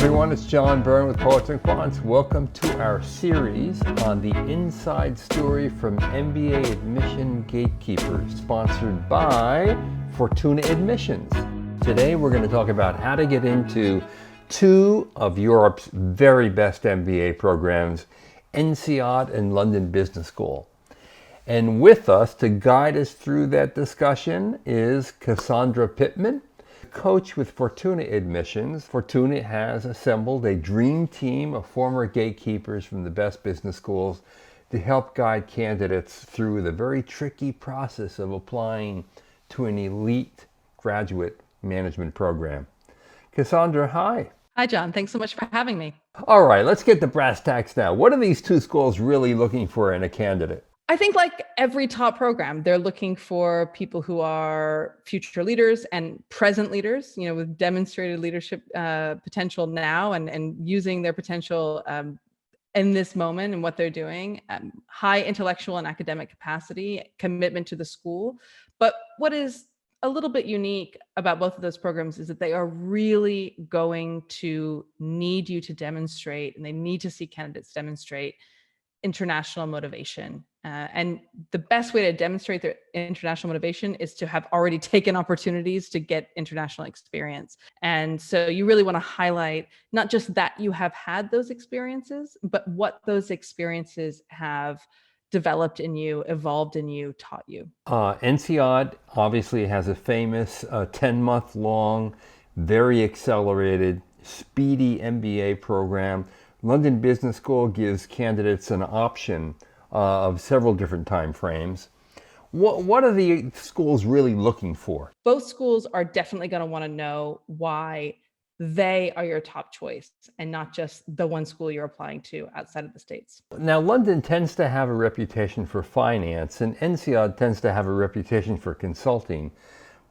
everyone, it's John Byrne with Poets and Quants. Welcome to our series on the inside story from MBA admission gatekeepers, sponsored by Fortuna Admissions. Today we're going to talk about how to get into two of Europe's very best MBA programs, INSEAD and London Business School. And with us to guide us through that discussion is Cassandra Pittman, coach with Fortuna Admissions. Fortuna has assembled a dream team of former gatekeepers from the best business schools to help guide candidates through the very tricky process of applying to an elite graduate management program. Cassandra, hi. Hi, John. Thanks so much for having me. All right, let's get to brass tacks now. What are these two schools really looking for in a candidate? I think like every top program, they're looking for people who are future leaders and present leaders, with demonstrated leadership potential now and using their potential in this moment and what they're doing, high intellectual and academic capacity, commitment to the school. But what is a little bit unique about both of those programs is that they are really going to need you to demonstrate, and they need to see candidates demonstrate international motivation. And the best way to demonstrate their international motivation is to have already taken opportunities to get international experience. And so you really want to highlight not just that you have had those experiences, but what those experiences have developed in you, evolved in you, taught you. INSEAD obviously has a famous 10-month-long, very accelerated, speedy MBA program. London Business School gives candidates an option of several different time frames. What are the schools really looking for? Both schools are definitely going to want to know why they are your top choice and not just the one school you're applying to outside of the States. Now, London tends to have a reputation for finance, and INSEAD tends to have a reputation for consulting,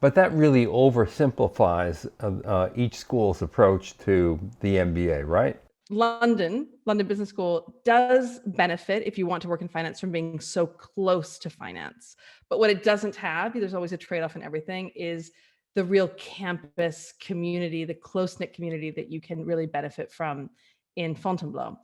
but that really oversimplifies each school's approach to the MBA, right? London Business School does benefit if you want to work in finance from being so close to finance. But what it doesn't have, there's always a trade-off in everything, is the real campus community, the close-knit community that you can really benefit from in Fontainebleau.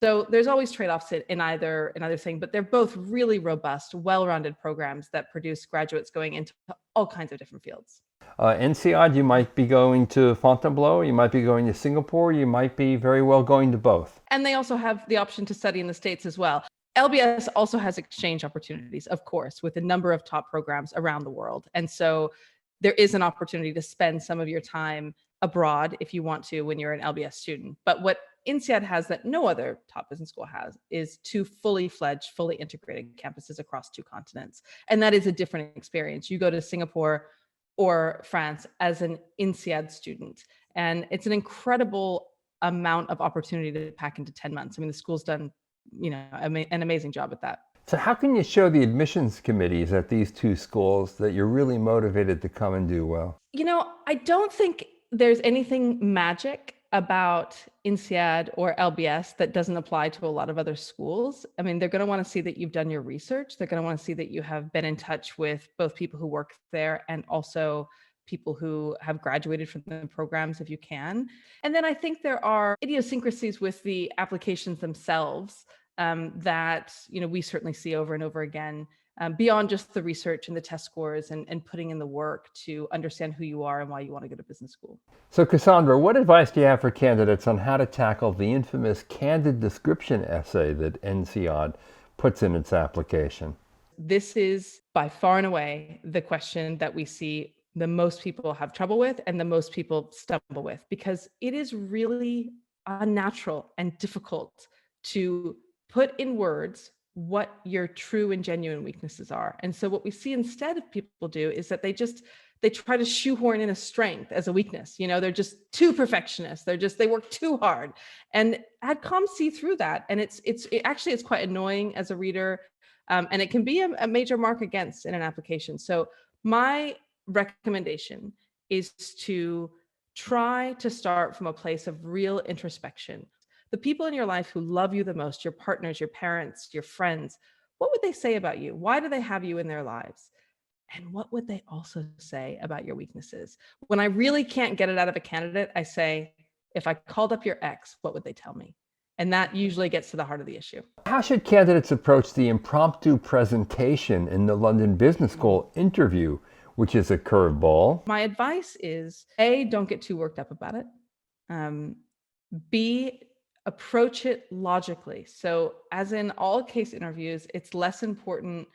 So there's always trade-offs in either thing, but they're both really robust, well-rounded programs that produce graduates going into all kinds of different fields. INSEAD, you might be going to Fontainebleau, you might be going to Singapore, you might be very well going to both. And they also have the option to study in the States as well. LBS also has exchange opportunities, of course, with a number of top programs around the world. And so there is an opportunity to spend some of your time abroad if you want to when you're an LBS student. But what INSEAD has that no other top business school has is two fully fledged, fully integrated campuses across two continents. And that is a different experience. You go to Singapore or France as an INSEAD student, and it's an incredible amount of opportunity to pack into 10 months. I mean, the school's done, an amazing job at that. So how can you show the admissions committees at these two schools that you're really motivated to come and do well? I don't think there's anything magic about INSEAD or LBS that doesn't apply to a lot of other schools. I mean, they're going to want to see that you've done your research. They're going to want to see that you have been in touch with both people who work there and also people who have graduated from the programs if you can. And then I think there are idiosyncrasies with the applications themselves that we certainly see over and over again, beyond just the research and the test scores and putting in the work to understand who you are and why you want to go to business school. So Cassandra, what advice do you have for candidates on how to tackle the infamous candid description essay that INSEAD puts in its application? This is by far and away the question that we see the most people have trouble with and the most people stumble with, because it is really unnatural and difficult to put in words what your true and genuine weaknesses are. And so what we see instead of people do is that they try to shoehorn in a strength as a weakness. They're just too perfectionist. They work too hard. And adcoms see through that. And it's quite annoying as a reader. And it can be a major mark against in an application. So my recommendation is to try to start from a place of real introspection. The people in your life who love you the most, your partners, your parents, your friends, what would they say about you? Why do they have you in their lives? And what would they also say about your weaknesses? When I really can't get it out of a candidate, I say, If I called up your ex, what would they tell me? And that usually gets to the heart of the issue. How should candidates approach the impromptu presentation in the London Business School interview, which is a curveball? My advice is A, don't get too worked up about it. B, approach it logically. So as in all case interviews, it's less important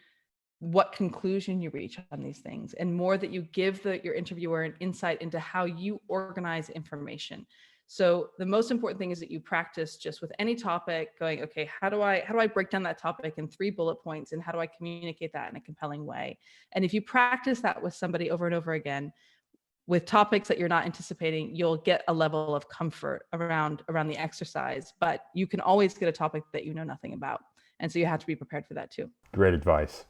what conclusion you reach on these things and more that you give your interviewer an insight into how you organize information. So the most important thing is that you practice just with any topic going, okay, how do I break down that topic in 3 bullet points and how do I communicate that in a compelling way? And if you practice that with somebody over and over again, with topics that you're not anticipating, you'll get a level of comfort around the exercise, but you can always get a topic that you know nothing about. And so you have to be prepared for that too. Great advice.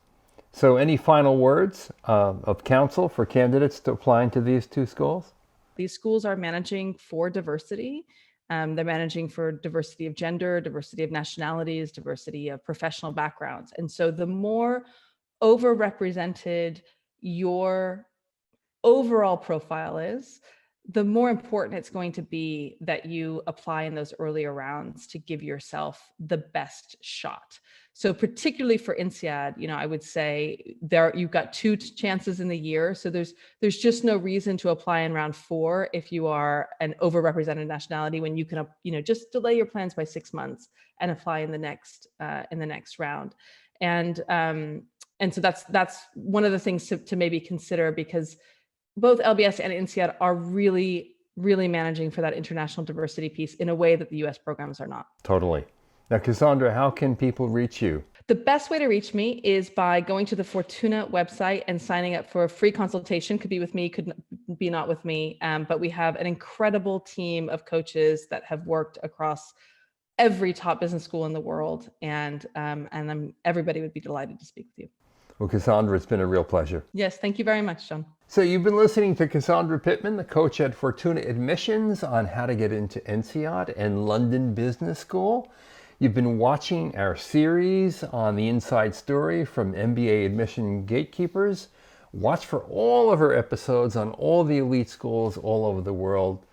So any final words of counsel for candidates to applying to these 2 schools? These schools are managing for diversity. They're managing for diversity of gender, diversity of nationalities, diversity of professional backgrounds. And so the more overrepresented your overall profile is, the more important it's going to be that you apply in those earlier rounds to give yourself the best shot. So particularly for INSEAD, I would say you've got 2 chances in the year. So there's just no reason to apply in round 4 if you are an overrepresented nationality, when you can, just delay your plans by 6 months and apply in the next round. And so that's one of the things to maybe consider, because both LBS and INSEAD are really, really managing for that international diversity piece in a way that the US programs are not. Totally. Now, Cassandra, how can people reach you? The best way to reach me is by going to the Fortuna website and signing up for a free consultation. Could be with me, could be not with me, but we have an incredible team of coaches that have worked across every top business school in the world, and everybody would be delighted to speak with you. Well, Cassandra, it's been a real pleasure. Yes, thank you very much, John. So you've been listening to Cassandra Pittman, the coach at Fortuna Admissions, on how to get into INSEAD and London Business School. You've been watching our series on the inside story from MBA admission gatekeepers. Watch for all of our episodes on all the elite schools all over the world.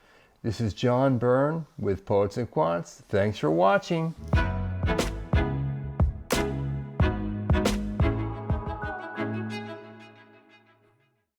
This is John Byrne with Poets and Quants. Thanks for watching.